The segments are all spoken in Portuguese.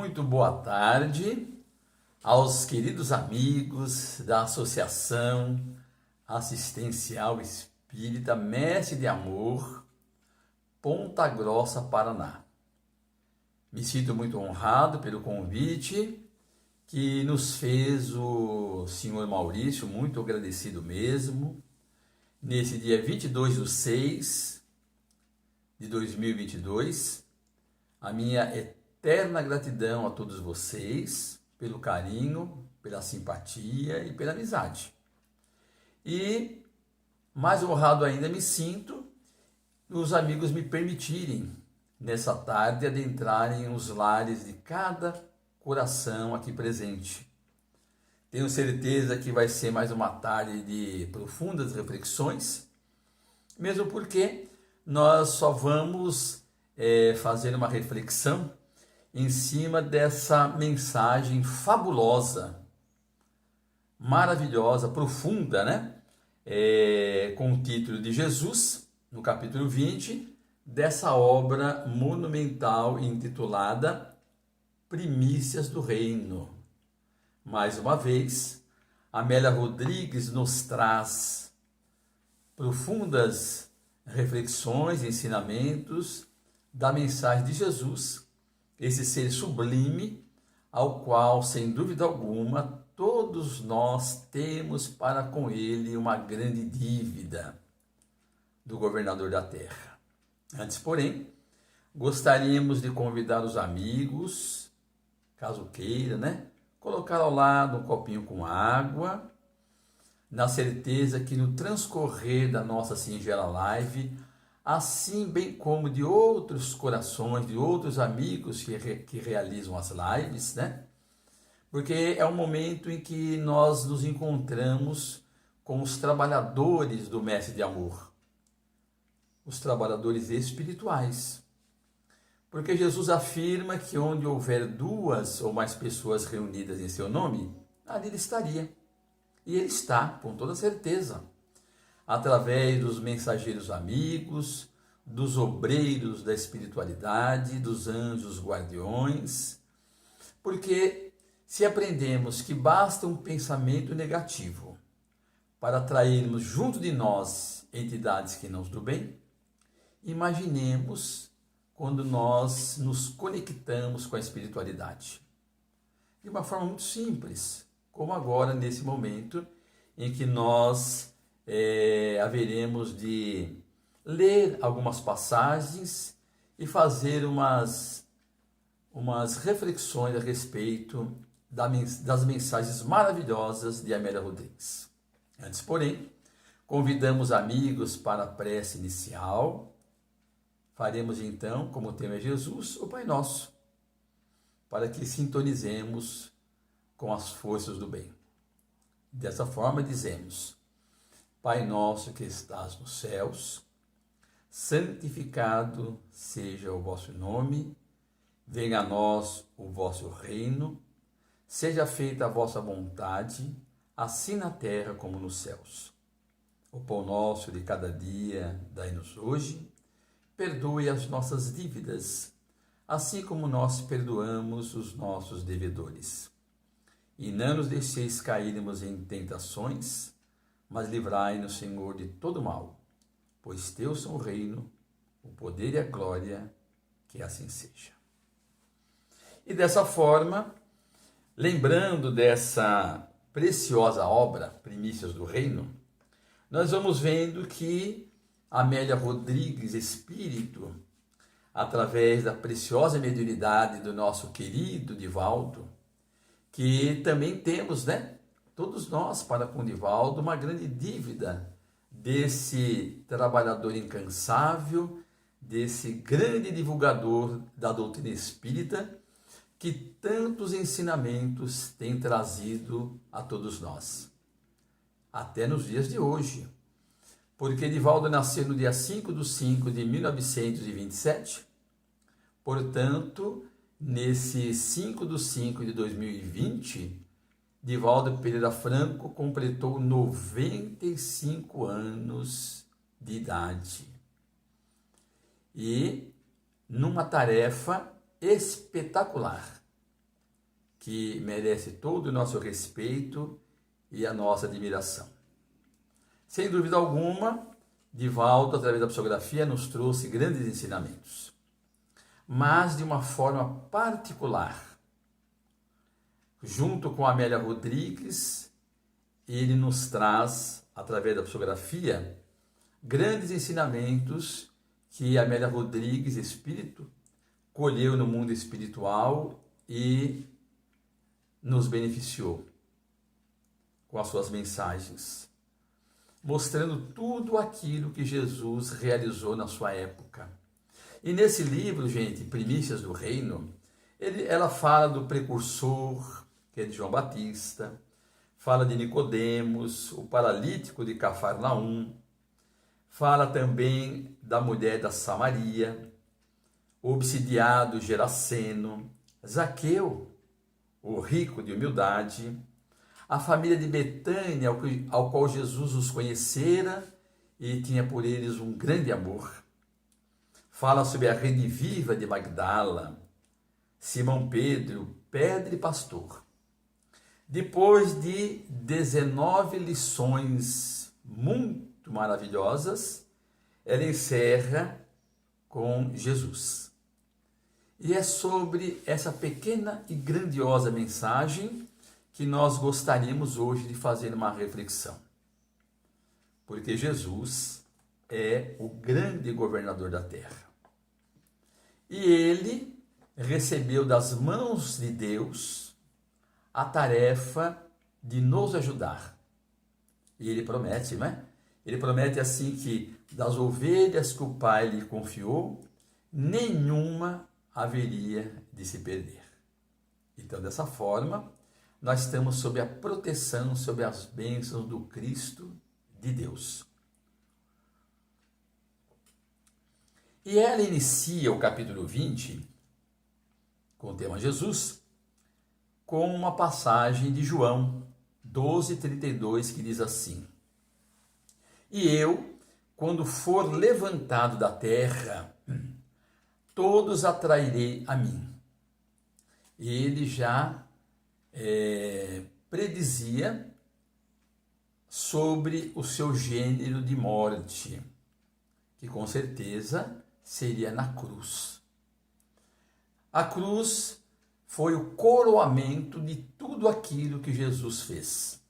Muito boa tarde aos queridos amigos da Associação Assistencial Espírita Mestre de Amor, Ponta Grossa, Paraná. Me sinto muito honrado pelo convite que nos fez o senhor Maurício, muito agradecido mesmo, nesse dia 22/6 de 2022, a minha eterna gratidão a todos vocês pelo carinho, pela simpatia e pela amizade. E mais honrado ainda me sinto os amigos me permitirem, nessa tarde, adentrarem os lares de cada coração aqui presente. Tenho certeza que vai ser mais uma tarde de profundas reflexões, mesmo porque nós só vamos fazer uma reflexão em cima dessa mensagem fabulosa, maravilhosa, profunda, né? Com o título de Jesus, no capítulo 20, dessa obra monumental intitulada Primícias do Reino. Mais uma vez, Amélia Rodrigues nos traz profundas reflexões, ensinamentos da mensagem de Jesus, esse ser sublime, ao qual, sem dúvida alguma, todos nós temos para com ele uma grande dívida do governador da terra. Antes, porém, gostaríamos de convidar os amigos, caso queira, né? Colocar ao lado um copinho com água, na certeza que no transcorrer da nossa singela live, assim bem como de outros corações, de outros amigos que realizam as lives, né? Porque é um momento em que nós nos encontramos com os trabalhadores do Mestre de Amor, os trabalhadores espirituais. Porque Jesus afirma que onde houver duas ou mais pessoas reunidas em seu nome, ali ele estaria. E ele está, com toda certeza, através dos mensageiros amigos, dos obreiros da espiritualidade, dos anjos guardiões. Porque se aprendemos que basta um pensamento negativo para atrairmos junto de nós entidades que não nos do bem, imaginemos quando nós nos conectamos com a espiritualidade. De uma forma muito simples, como agora, nesse momento em que nós haveremos de ler algumas passagens e fazer umas reflexões a respeito das mensagens maravilhosas de Amélia Rodrigues. Antes, porém, convidamos amigos para a prece inicial. Faremos então, como o tema é Jesus, o Pai Nosso, para que sintonizemos com as forças do bem. Dessa forma dizemos: Pai nosso que estás nos céus, santificado seja o vosso nome, venha a nós o vosso reino, seja feita a vossa vontade, assim na terra como nos céus. O pão nosso de cada dia dai-nos hoje, perdoe as nossas dívidas, assim como nós perdoamos os nossos devedores. E não nos deixeis cairmos em tentações, mas livrai-nos, Senhor, de todo mal, pois teu são o reino, o poder e a glória, que assim seja. E dessa forma, lembrando dessa preciosa obra, Primícias do Reino, nós vamos vendo que Amélia Rodrigues, espírito, através da preciosa mediunidade do nosso querido Divaldo, que também temos, né, todos nós para com Divaldo, uma grande dívida desse trabalhador incansável, desse grande divulgador da doutrina espírita, que tantos ensinamentos tem trazido a todos nós, até nos dias de hoje. Porque Divaldo nasceu no dia 5/5 de 1927, portanto, nesse 5/5 de 2020, Divaldo Pereira Franco completou 95 anos de idade. E numa tarefa espetacular, que merece todo o nosso respeito e a nossa admiração. Sem dúvida alguma, Divaldo, através da psicografia, nos trouxe grandes ensinamentos, mas de uma forma particular. Junto com Amélia Rodrigues, ele nos traz, através da psicografia, grandes ensinamentos que Amélia Rodrigues, espírito, colheu no mundo espiritual e nos beneficiou com as suas mensagens, mostrando tudo aquilo que Jesus realizou na sua época. E nesse livro, gente, Primícias do Reino, ela fala do precursor, que é de João Batista, fala de Nicodemos, o paralítico de Cafarnaum, fala também da mulher da Samaria, o obsidiado Geraseno, Zaqueu, o rico de humildade, a família de Betânia, ao qual Jesus os conhecera e tinha por eles um grande amor. Fala sobre a rede viva de Magdala, Simão Pedro, pedra e pastor. Depois de 19 lições muito maravilhosas, ela encerra com Jesus. E é sobre essa pequena e grandiosa mensagem que nós gostaríamos hoje de fazer uma reflexão. Porque Jesus é o grande governador da terra. E ele recebeu das mãos de Deus a tarefa de nos ajudar. E ele promete, né? Ele promete assim que das ovelhas que o Pai lhe confiou, nenhuma haveria de se perder. Então, dessa forma, nós estamos sob a proteção, sob as bênçãos do Cristo de Deus. E ela inicia o capítulo 20, com o tema Jesus, com uma passagem de João 12:32, que diz assim: E eu, quando for levantado da terra, todos atrairei a mim. Ele já predizia sobre o seu gênero de morte, que com certeza seria na cruz. A cruz foi o coroamento de tudo aquilo que Jesus fez.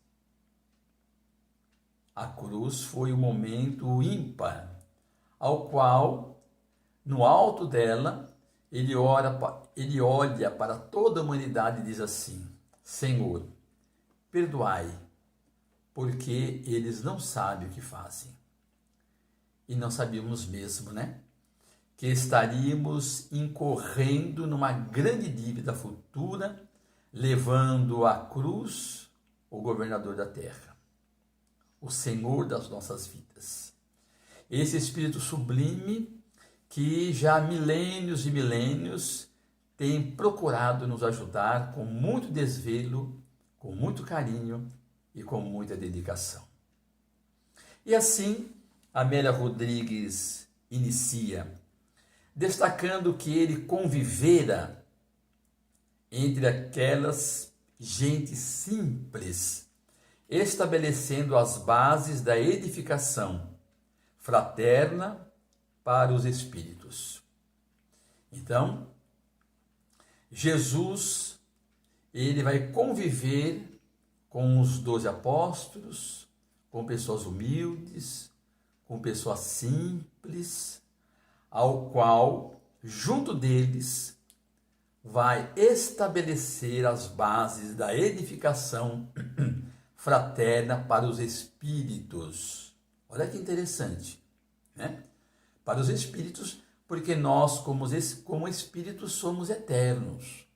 A cruz foi o momento ímpar, ao qual, no alto dela, ele olha para toda a humanidade e diz assim: Senhor, perdoai, porque eles não sabem o que fazem. E não sabíamos mesmo, né? Que estaríamos incorrendo numa grande dívida futura, levando à cruz o governador da terra, o Senhor das nossas vidas. Esse Espírito sublime que já há milênios e milênios tem procurado nos ajudar com muito desvelo, com muito carinho e com muita dedicação. E assim, Amélia Rodrigues inicia, destacando que ele convivera entre aquelas gente simples, estabelecendo as bases da edificação fraterna para os espíritos. Então, Jesus, ele vai conviver com os 12 apóstolos, com pessoas humildes, com pessoas simples, ao qual, junto deles, vai estabelecer as bases da edificação fraterna para os espíritos. Olha que interessante, né? Para os espíritos, porque nós, como espíritos, somos eternos.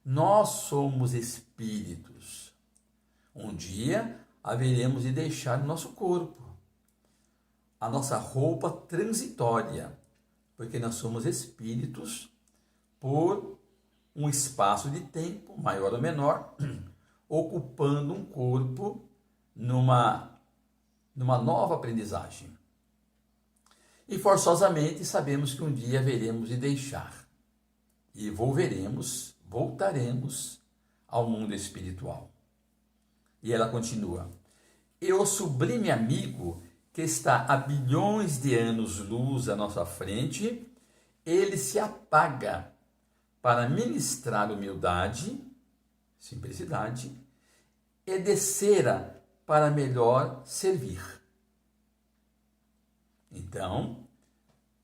Nós somos espíritos. Um dia haveremos de deixar o nosso corpo, a nossa roupa transitória, porque nós somos espíritos por um espaço de tempo, maior ou menor, ocupando um corpo numa nova aprendizagem. E forçosamente sabemos que um dia haveremos de deixar. E voltaremos ao mundo espiritual. E ela continua: e o sublime amigo que está a bilhões de anos-luz à nossa frente, ele se apaga para ministrar humildade, simplicidade, e descera para melhor servir. Então,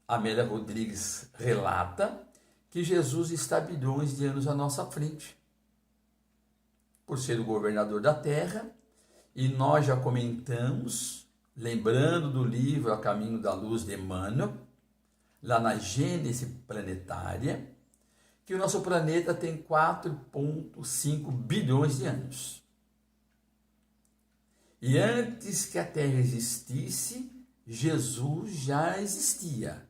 Amélia Rodrigues relata que Jesus está bilhões de anos à nossa frente, por ser o governador da Terra, e nós já comentamos, lembrando do livro A Caminho da Luz de Emmanuel, lá na Gênese Planetária, que o nosso planeta tem 4,5 bilhões de anos. E antes que a Terra existisse, Jesus já existia,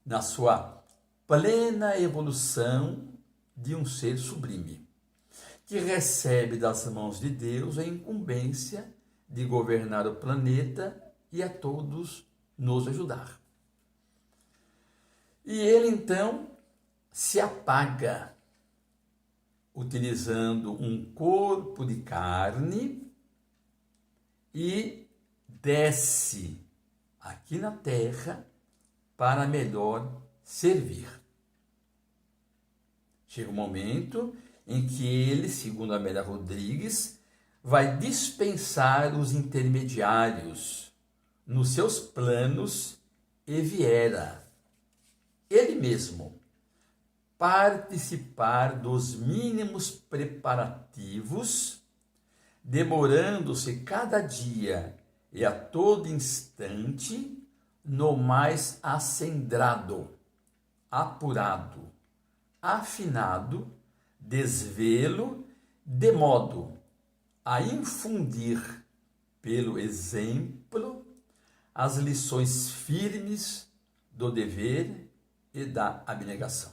na sua plena evolução de um ser sublime, que recebe das mãos de Deus a incumbência de governar o planeta e a todos nos ajudar. E ele então se apaga, utilizando um corpo de carne, e desce aqui na Terra para melhor servir. Chega um momento em que ele, segundo Amélia Rodrigues, vai dispensar os intermediários nos seus planos e viera ele mesmo participar dos mínimos preparativos, demorando-se cada dia e a todo instante no mais acendrado, apurado, afinado desvelo, de modo a infundir pelo exemplo as lições firmes do dever e da abnegação.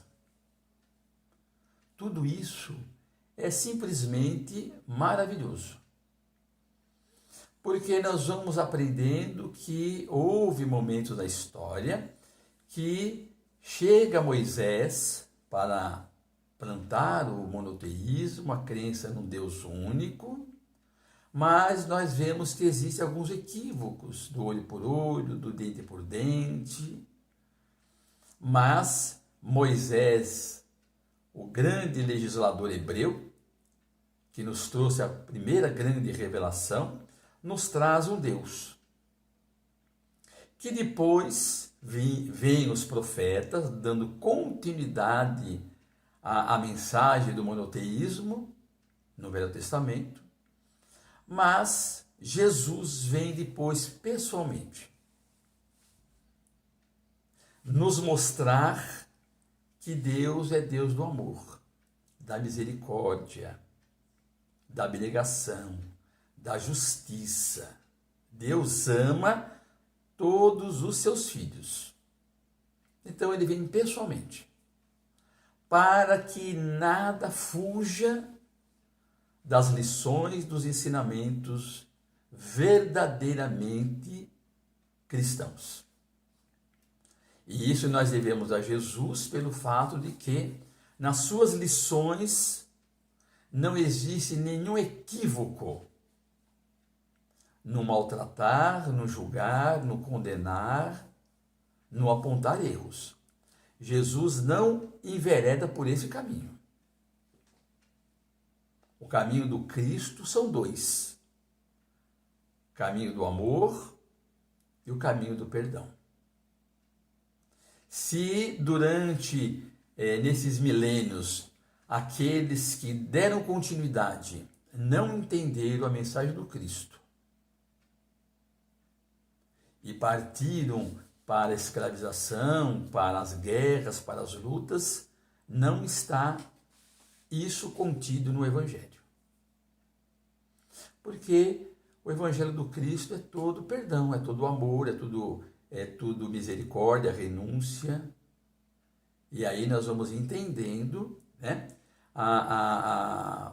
Tudo isso é simplesmente maravilhoso, porque nós vamos aprendendo que houve momentos da história que chega Moisés para plantar o monoteísmo, a crença num Deus único, mas nós vemos que existem alguns equívocos, do olho por olho, do dente por dente, mas Moisés, o grande legislador hebreu, que nos trouxe a primeira grande revelação, nos traz um Deus, que depois vem os profetas, dando continuidade à mensagem do monoteísmo no Velho Testamento, mas Jesus vem depois pessoalmente nos mostrar que Deus é Deus do amor, da misericórdia, da abnegação, da justiça. Deus ama todos os seus filhos. Então ele vem pessoalmente, para que nada fuja das lições, dos ensinamentos verdadeiramente cristãos. E isso nós devemos a Jesus pelo fato de que nas suas lições não existe nenhum equívoco no maltratar, no julgar, no condenar, no apontar erros. Jesus não envereda por esse caminho. O caminho do Cristo são dois: o caminho do amor e o caminho do perdão. Se durante nesses milênios aqueles que deram continuidade não entenderam a mensagem do Cristo e partiram para a escravização, para as guerras, para as lutas, não está isso contido no Evangelho. Porque o Evangelho do Cristo é todo perdão, é todo amor, é tudo misericórdia, renúncia. E aí nós vamos entendendo, né,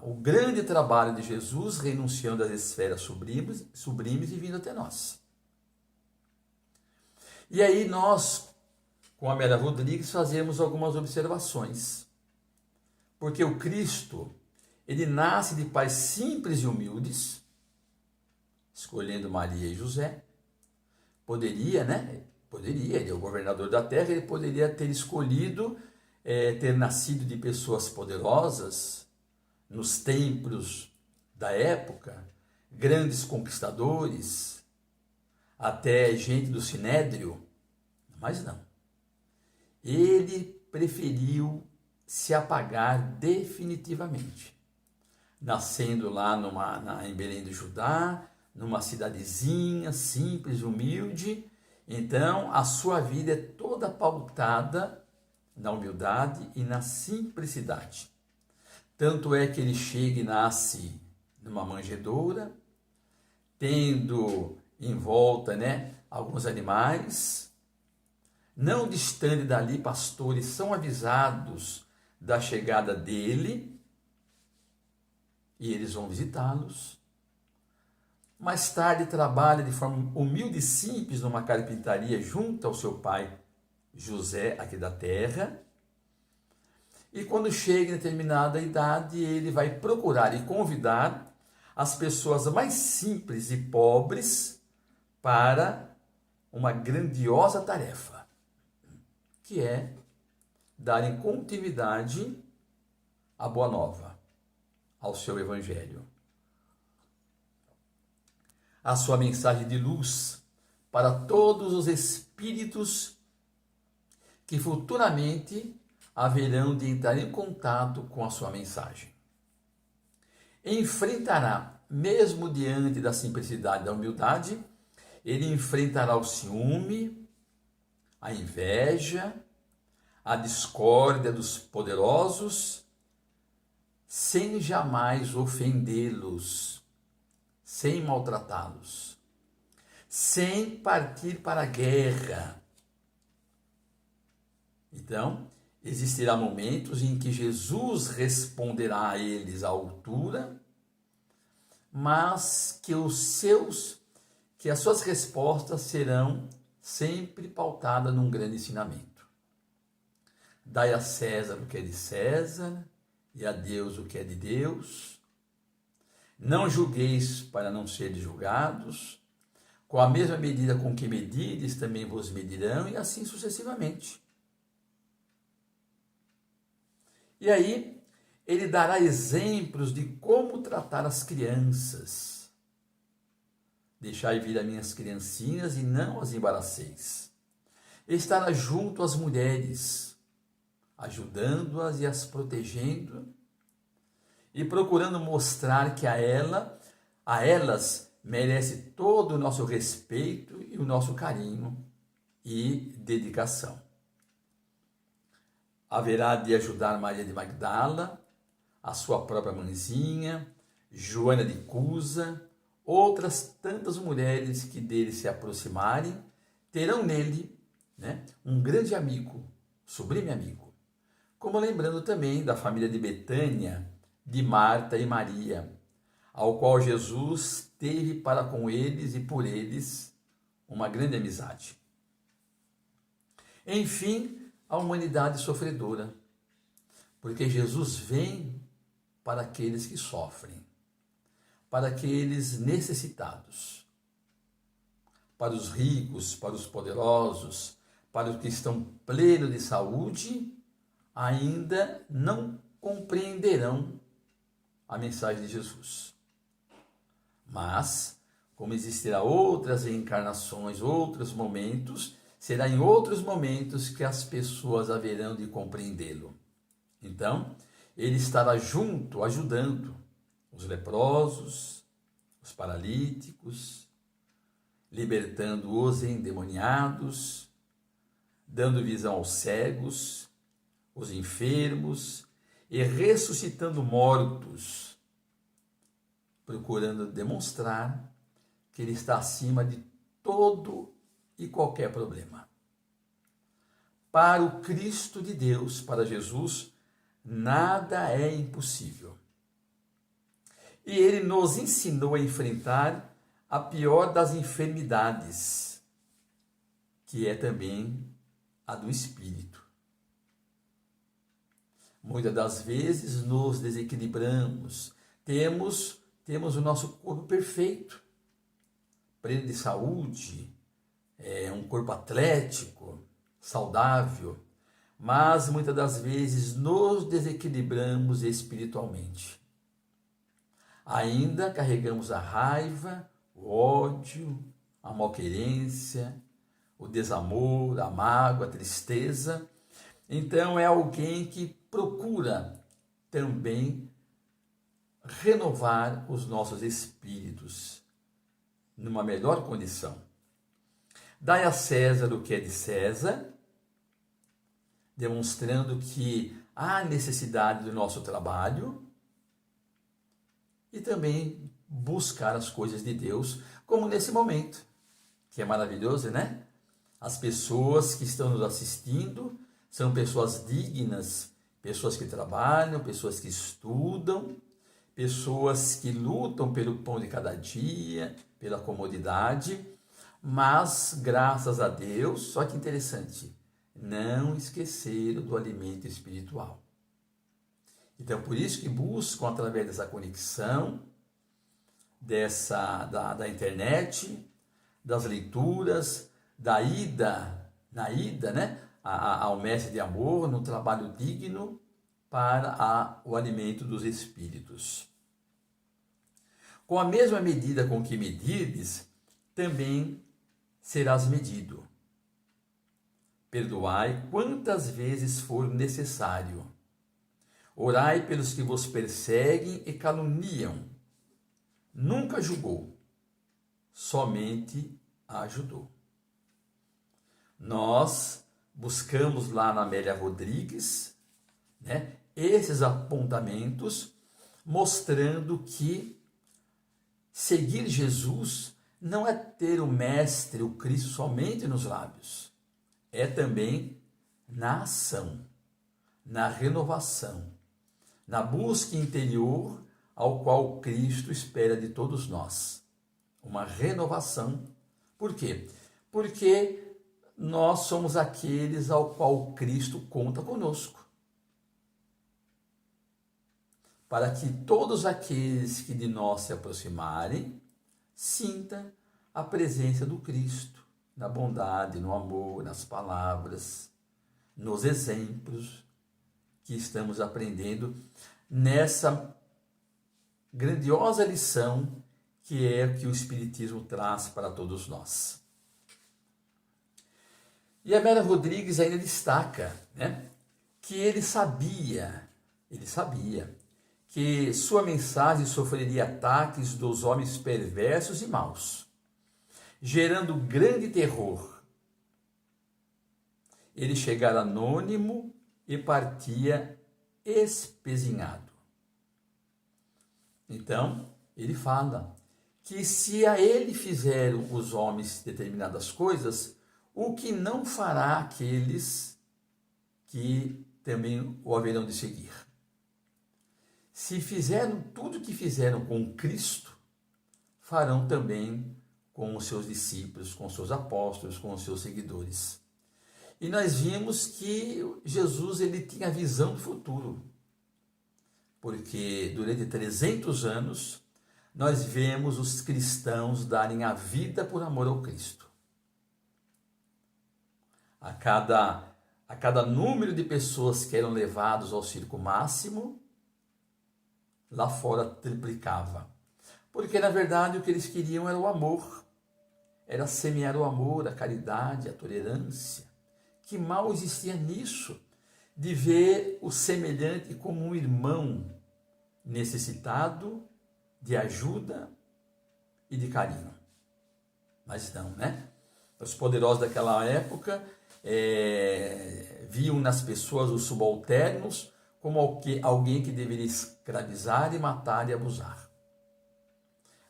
o grande trabalho de Jesus renunciando às esferas sublimes e vindo até nós. E aí nós, com a Amélia Rodrigues, fazemos algumas observações. Porque o Cristo, Ele nasce de pais simples e humildes, escolhendo Maria e José. Poderia, né? Poderia, ele é o governador da terra, ele poderia ter escolhido ter nascido de pessoas poderosas nos templos da época, grandes conquistadores, até gente do Sinédrio, mas não. Ele preferiu se apagar definitivamente, nascendo lá em Belém do Judá, numa cidadezinha simples, humilde. Então, a sua vida é toda pautada na humildade e na simplicidade. Tanto é que ele chega e nasce numa manjedoura, tendo em volta, né, alguns animais. Não distante dali, pastores são avisados da chegada dele e eles vão visitá-los. Mais tarde trabalha de forma humilde e simples numa carpintaria junto ao seu pai José, aqui da terra. E quando chega em determinada idade, ele vai procurar e convidar as pessoas mais simples e pobres para uma grandiosa tarefa, que é darem continuidade à Boa Nova, ao seu Evangelho, a sua mensagem de luz para todos os espíritos que futuramente haverão de entrar em contato com a sua mensagem. Enfrentará, mesmo diante da simplicidade e da humildade, ele enfrentará o ciúme, a inveja, a discórdia dos poderosos, sem jamais ofendê-los, sem maltratá-los, sem partir para a guerra. Então, existirá momentos em que Jesus responderá a eles à altura, mas que as suas respostas serão sempre pautadas num grande ensinamento. Dai a César o que é de César e a Deus o que é de Deus. Não julgueis para não seres julgados. Com a mesma medida com que medides, também vos medirão, e assim sucessivamente. E aí, ele dará exemplos de como tratar as crianças. Deixai vir as minhas criancinhas e não as embaraceis. Estará junto às mulheres, ajudando-as e as protegendo, e procurando mostrar que a elas merece todo o nosso respeito e o nosso carinho e dedicação. Haverá de ajudar Maria de Magdala, a sua própria mãezinha, Joana de Cusa, outras tantas mulheres que dele se aproximarem, terão nele, né, um grande amigo, sublime amigo. Como lembrando também da família de Betânia, de Marta e Maria, ao qual Jesus teve para com eles e por eles uma grande amizade. Enfim, a humanidade sofredora, porque Jesus vem para aqueles que sofrem, para aqueles necessitados, para os ricos, para os poderosos, para os que estão plenos de saúde, ainda não compreenderão a mensagem de Jesus. Mas, como existirá outras reencarnações, outros momentos, será em outros momentos que as pessoas haverão de compreendê-lo. Então, ele estará junto, ajudando os leprosos, os paralíticos, libertando os endemoniados, dando visão aos cegos, os enfermos e ressuscitando mortos, procurando demonstrar que ele está acima de todo e qualquer problema. Para o Cristo de Deus, para Jesus, nada é impossível. E ele nos ensinou a enfrentar a pior das enfermidades, que é também a do espírito. Muitas das vezes nos desequilibramos. Temos o nosso corpo perfeito, pleno de saúde, um corpo atlético, saudável, mas muitas das vezes nos desequilibramos espiritualmente. Ainda carregamos a raiva, o ódio, a malquerência, o desamor, a mágoa, a tristeza. Então é alguém que procura também renovar os nossos espíritos numa melhor condição. Dai a César o que é de César, demonstrando que há necessidade do nosso trabalho e também buscar as coisas de Deus, como nesse momento, que é maravilhoso, né? As pessoas que estão nos assistindo são pessoas dignas, pessoas que trabalham, pessoas que estudam, pessoas que lutam pelo pão de cada dia, pela comodidade, mas graças a Deus, só que interessante, não esqueceram do alimento espiritual. Então, por isso que buscam, através dessa conexão, da internet, das leituras, da ida, né, ao mestre de amor, no trabalho digno, para o alimento dos espíritos. Com a mesma medida com que medides, também serás medido. Perdoai quantas vezes for necessário. Orai pelos que vos perseguem e caluniam. Nunca julgou, somente ajudou. Nós buscamos lá na Amélia Rodrigues, né, esses apontamentos, mostrando que seguir Jesus não é ter o Mestre, o Cristo, somente nos lábios. É também na ação, na renovação, na busca interior ao qual Cristo espera de todos nós. Uma renovação. Por quê? Porque nós somos aqueles ao qual Cristo conta conosco. Para que todos aqueles que de nós se aproximarem sintam a presença do Cristo, na bondade, no amor, nas palavras, nos exemplos que estamos aprendendo nessa grandiosa lição que é o que o Espiritismo traz para todos nós. E a Amélia Rodrigues ainda destaca, né, que ele sabia que sua mensagem sofreria ataques dos homens perversos e maus, gerando grande terror. Ele chegara anônimo e partia espezinhado. Então, ele fala que se a ele fizeram os homens determinadas coisas, o que não fará aqueles que também o haverão de seguir? Se fizeram tudo o que fizeram com Cristo, farão também com os seus discípulos, com os seus apóstolos, com os seus seguidores. E nós vimos que Jesus ele tinha visão do futuro, porque durante 300 anos nós vemos os cristãos darem a vida por amor ao Cristo. A cada número de pessoas que eram levados ao circo máximo, lá fora triplicava. Porque, na verdade, o que eles queriam era o amor. Era semear o amor, a caridade, a tolerância. Que mal existia nisso, de ver o semelhante como um irmão necessitado de ajuda e de carinho. Mas não, né? Os poderosos daquela época viam nas pessoas os subalternos como alguém que deveria escravizar e matar e abusar.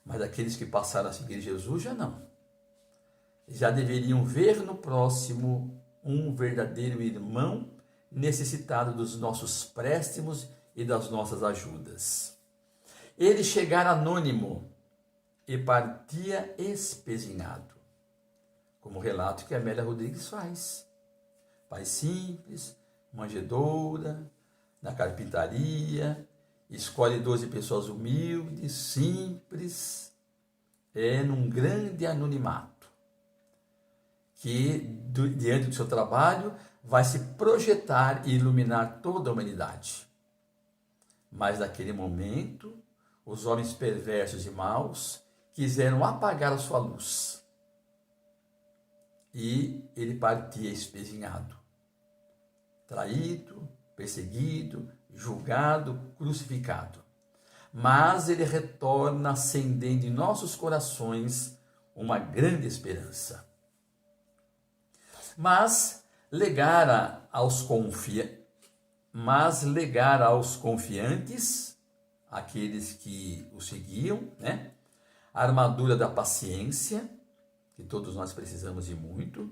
Mas aqueles que passaram a seguir Jesus já não. Já deveriam ver no próximo um verdadeiro irmão necessitado dos nossos préstimos e das nossas ajudas. Ele chegara anônimo e partia espezinhado, como o relato que a Amélia Rodrigues faz. Pai simples, manjedoura, na carpintaria, escolhe 12 pessoas humildes, simples, num grande anonimato, que diante do seu trabalho vai se projetar e iluminar toda a humanidade. Mas naquele momento, os homens perversos e maus quiseram apagar a sua luz. E ele partia espezinhado, traído, perseguido, julgado, crucificado. Mas ele retorna acendendo em nossos corações uma grande esperança. Mas legara aos confiantes, aqueles que o seguiam, né, a armadura da paciência, que todos nós precisamos de muito,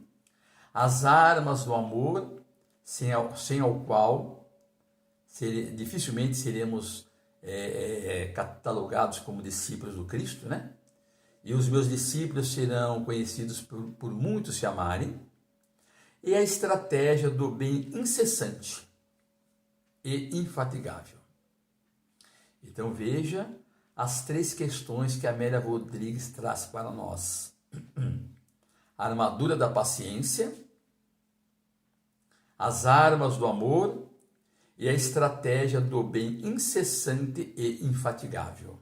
as armas do amor, sem ao qual dificilmente seremos catalogados como discípulos do Cristo, né? E os meus discípulos serão conhecidos por muitos se amarem, e a estratégia do bem incessante e infatigável. Então veja as 3 questões que a Amélia Rodrigues traz para nós. A armadura da paciência, as armas do amor e a estratégia do bem incessante e infatigável.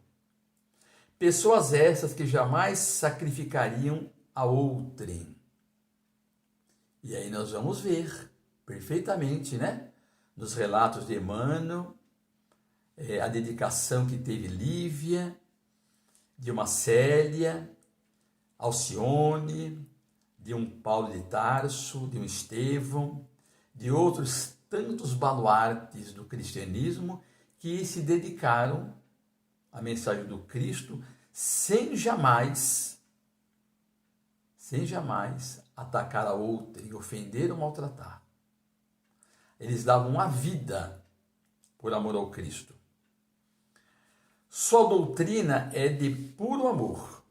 Pessoas essas que jamais sacrificariam a outrem. E aí nós vamos ver perfeitamente, né? Nos relatos de Emmanuel, a dedicação que teve Lívia, de uma Célia, Alcione, de um Paulo de Tarso, de um Estevão, de outros tantos baluartes do cristianismo que se dedicaram à mensagem do Cristo sem jamais atacar a outrem, ofender ou maltratar. Eles davam a vida por amor ao Cristo. Sua doutrina é de puro amor.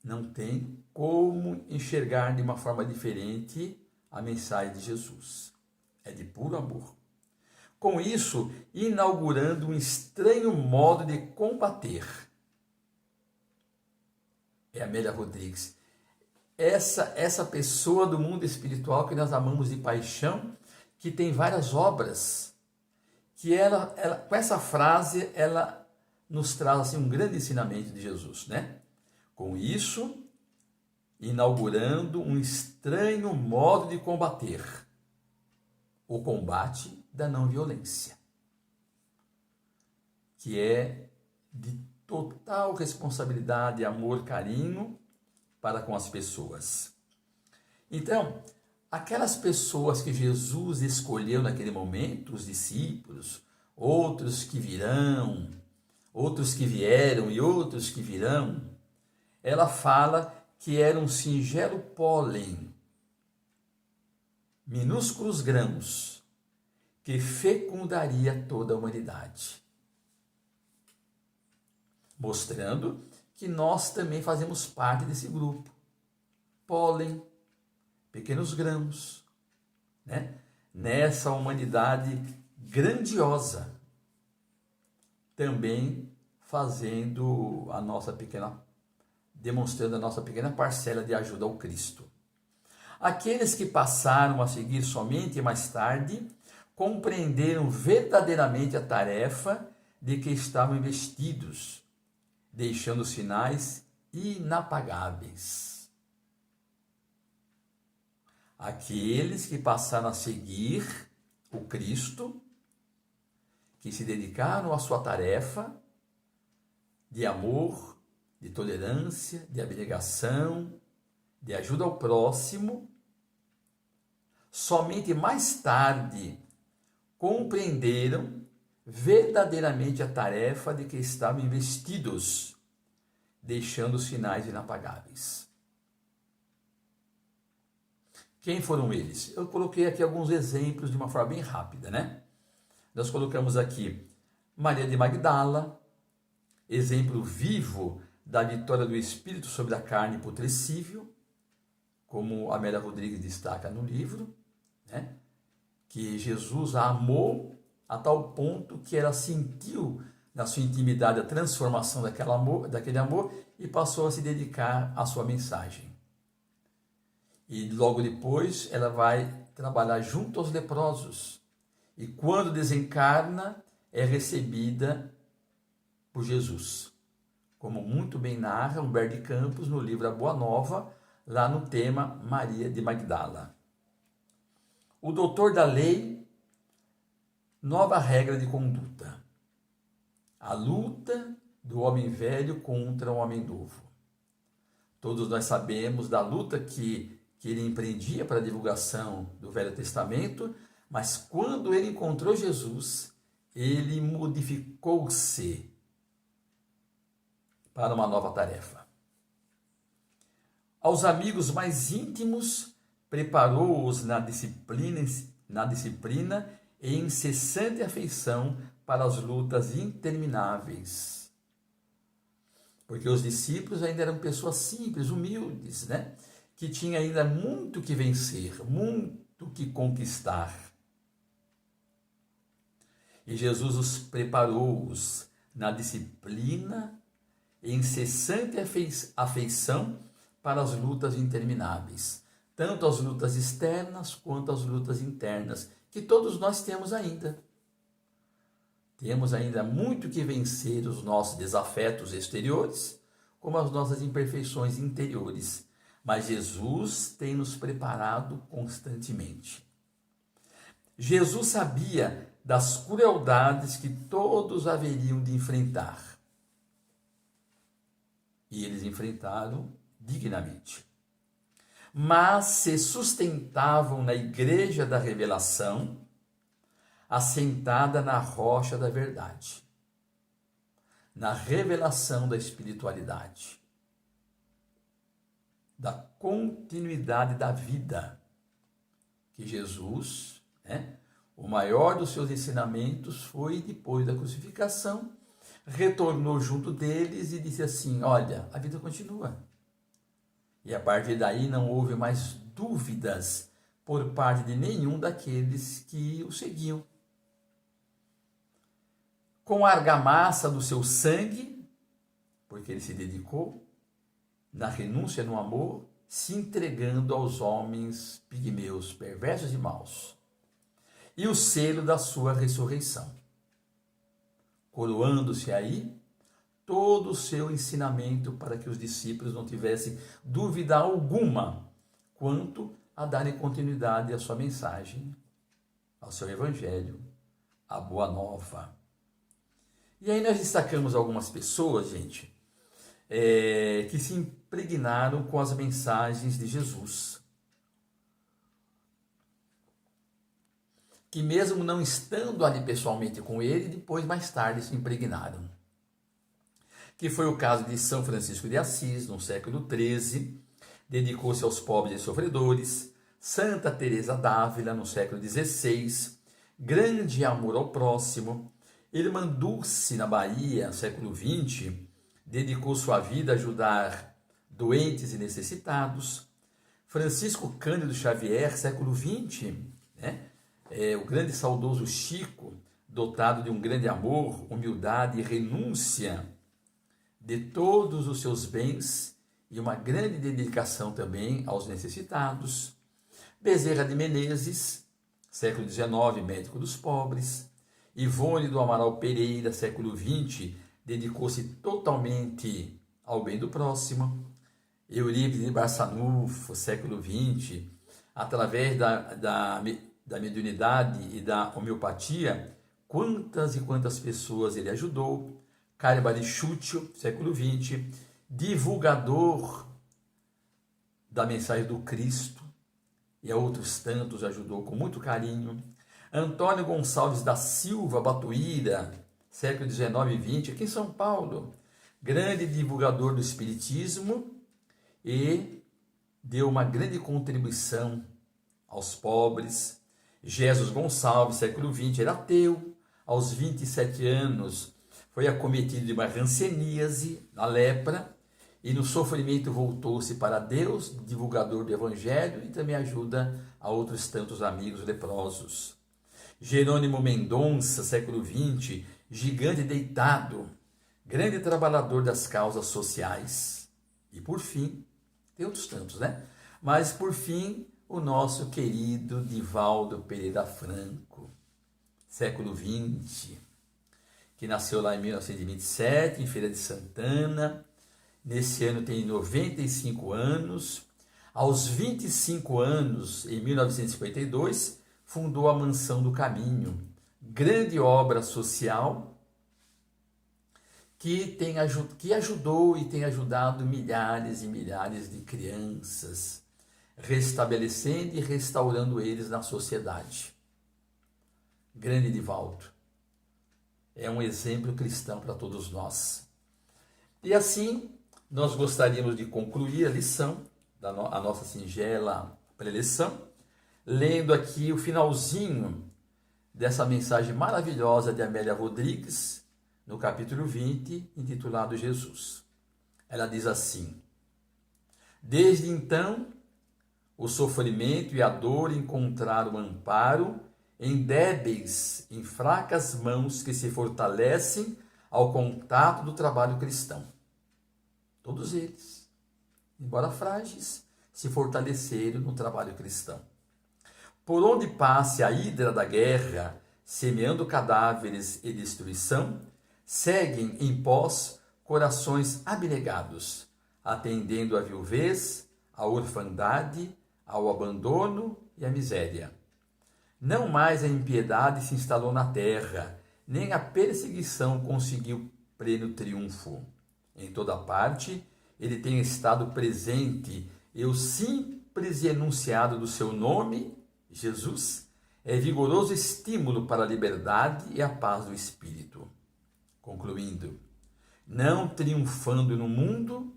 Não tem como enxergar de uma forma diferente a mensagem de Jesus. É de puro amor. Com isso, inaugurando um estranho modo de combater. É Amélia Rodrigues. Essa pessoa do mundo espiritual que nós amamos de paixão, que tem várias obras, que ela com essa frase, ela nos traz assim, um grande ensinamento de Jesus, né? Com isso, inaugurando um estranho modo de combater, o combate da não violência, que é de total responsabilidade, amor, carinho para com as pessoas. Então, aquelas pessoas que Jesus escolheu naquele momento, os discípulos, outros que virão, outros que vieram e outros que virão, ela fala que era um singelo pólen, minúsculos grãos, que fecundaria toda a humanidade. Mostrando que nós também fazemos parte desse grupo. Pólen, pequenos grãos, né? Nessa humanidade grandiosa, também fazendo demonstrando a nossa pequena parcela de ajuda ao Cristo. Aqueles que passaram a seguir somente mais tarde, compreenderam verdadeiramente a tarefa de que estavam investidos, deixando sinais inapagáveis. Aqueles que passaram a seguir o Cristo, que se dedicaram à sua tarefa de amor, de tolerância, de abnegação, de ajuda ao próximo, somente mais tarde compreenderam verdadeiramente a tarefa de que estavam investidos, deixando sinais inapagáveis. Quem foram eles? Eu coloquei aqui alguns exemplos de uma forma bem rápida, né? Nós colocamos aqui Maria de Magdala, exemplo vivo da vitória do Espírito sobre a carne putrescível, como Amélia Rodrigues destaca no livro, né? que Jesus a amou a tal ponto que ela sentiu na sua intimidade a transformação daquele amor e passou a se dedicar à sua mensagem. E logo depois ela vai trabalhar junto aos leprosos. E quando desencarna, é recebida por Jesus. Como muito bem narra Humberto de Campos no livro A Boa Nova, lá no tema Maria de Magdala. O doutor da lei, nova regra de conduta. A luta do homem velho contra o homem novo. Todos nós sabemos da luta que ele empreendia para a divulgação do Velho Testamento, mas quando ele encontrou Jesus, ele modificou-se para uma nova tarefa. Aos amigos mais íntimos, preparou-os na disciplina e incessante afeição para as lutas intermináveis. Porque os discípulos ainda eram pessoas simples, humildes, né? Que tinham ainda muito que vencer, muito que conquistar. E Jesus os preparou-os na disciplina e incessante afeição para as lutas intermináveis, tanto as lutas externas quanto as lutas internas, que todos nós temos ainda. Temos ainda muito que vencer os nossos desafetos exteriores, como as nossas imperfeições interiores. Mas Jesus tem nos preparado constantemente. Jesus sabia das crueldades que todos haveriam de enfrentar. E eles enfrentaram dignamente. Mas se sustentavam na igreja da revelação, assentada na rocha da verdade, na revelação da espiritualidade, da continuidade da vida, que Jesus, o maior dos seus ensinamentos foi depois da crucificação, retornou junto deles e disse assim: olha, a vida continua. E a partir daí não houve mais dúvidas por parte de nenhum daqueles que o seguiam. Com a argamassa do seu sangue, porque ele se dedicou, na renúncia no amor, se entregando aos homens pigmeus, perversos e maus, e o selo da sua ressurreição, coroando-se aí todo o seu ensinamento para que os discípulos não tivessem dúvida alguma quanto a darem continuidade à sua mensagem, ao seu evangelho, à boa nova. E aí nós destacamos algumas pessoas, gente, que se impregnaram com as mensagens de Jesus, que mesmo não estando ali pessoalmente com ele, depois mais tarde se impregnaram. Que foi o caso de São Francisco de Assis, no século XIII, dedicou-se aos pobres e sofredores. Santa Teresa d'Ávila, no século XVI, grande amor ao próximo. Irmã Dulce, na Bahia, no século XX, dedicou sua vida a ajudar doentes e necessitados. Francisco Cândido Xavier, século XX, o grande saudoso Chico, dotado de um grande amor, humildade e renúncia de todos os seus bens e uma grande dedicação também aos necessitados. Bezerra de Menezes, século XIX, médico dos pobres. Ivone do Amaral Pereira, século XX, dedicou-se totalmente ao bem do próximo. Eurípides de Barçanufo, século XX, através da mediunidade e da homeopatia, quantas e quantas pessoas ele ajudou. Caio Barichúcio, século XX, divulgador da mensagem do Cristo, e a outros tantos ajudou com muito carinho. Antônio Gonçalves da Silva Batuíra, século XIX e XX, aqui em São Paulo, grande divulgador do Espiritismo e deu uma grande contribuição aos pobres. Jesus Gonçalves, século XX, era ateu, aos 27 anos foi acometido de uma ranceníase, na lepra, e no sofrimento voltou-se para Deus, divulgador do Evangelho, e também ajuda a outros tantos amigos leprosos. Jerônimo Mendonça, século XX, gigante deitado, grande trabalhador das causas sociais. E por fim, tem outros tantos, né? Mas por fim, o nosso querido Divaldo Pereira Franco, século XX, que nasceu lá em 1927, em Feira de Santana. Nesse ano tem 95 anos. Aos 25 anos, em 1952, fundou a Mansão do Caminho, grande obra social que ajudou e tem ajudado milhares e milhares de crianças, restabelecendo e restaurando eles na sociedade. Grande Divaldo. É um exemplo cristão para todos nós. E assim, nós gostaríamos de concluir a lição, a nossa singela preleção, lendo aqui o finalzinho dessa mensagem maravilhosa de Amélia Rodrigues, no capítulo 20, intitulado Jesus. Ela diz assim: desde então, o sofrimento e a dor encontraram amparo em débeis, em fracas mãos que se fortalecem ao contato do trabalho cristão. Todos eles, embora frágeis, se fortaleceram no trabalho cristão. Por onde passe a hidra da guerra, semeando cadáveres e destruição, seguem em pós corações abnegados, atendendo à viuvez, à orfandade, ao abandono e à miséria. Não mais a impiedade se instalou na terra, nem a perseguição conseguiu pleno triunfo. Em toda parte, ele tem estado presente e o simples enunciado do seu nome, Jesus, é vigoroso estímulo para a liberdade e a paz do espírito. Concluindo, não triunfando no mundo,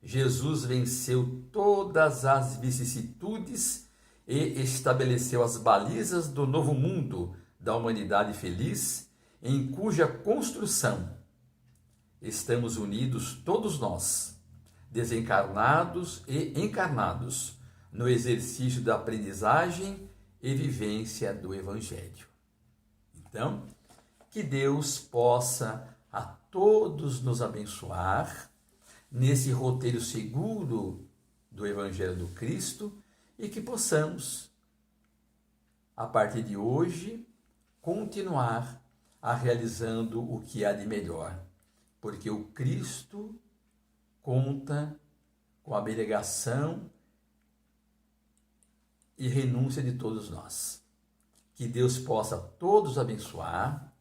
Jesus venceu todas as vicissitudes e estabeleceu as balizas do novo mundo da humanidade feliz, em cuja construção estamos unidos todos nós, desencarnados e encarnados, no exercício da aprendizagem e vivência do Evangelho. Então, que Deus possa a todos nos abençoar nesse roteiro seguro do Evangelho do Cristo e que possamos, a partir de hoje, continuar a realizando o que há de melhor, porque o Cristo conta com a abnegação e renúncia de todos nós. Que Deus possa todos abençoar,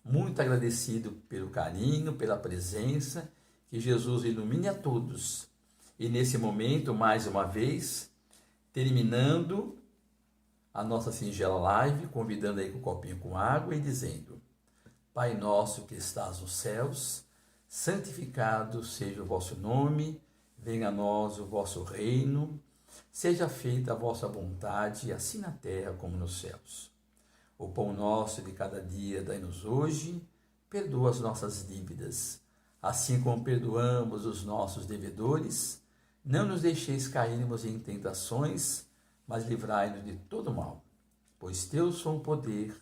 muito agradecido pelo carinho, pela presença, que Jesus ilumine a todos. E nesse momento, mais uma vez, terminando a nossa singela live, convidando aí com um copinho com água e dizendo: Pai nosso que estás nos céus, santificado seja o vosso nome, venha a nós o vosso reino, seja feita a vossa vontade, assim na terra como nos céus. O pão nosso de cada dia dai-nos hoje, perdoa as nossas dívidas, assim como perdoamos os nossos devedores. Não nos deixeis cairmos em tentações, mas livrai-nos de todo mal. Pois teu são o poder,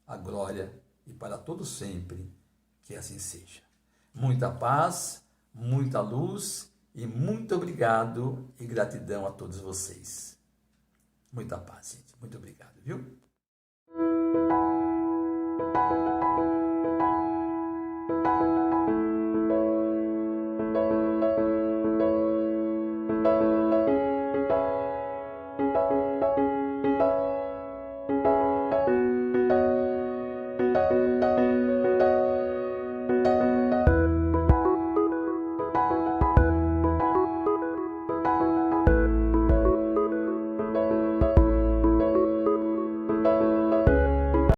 a glória e para todo sempre, que assim seja. Muita paz, muita luz e muito obrigado e gratidão a todos vocês. Muita paz, gente. Muito obrigado, viu?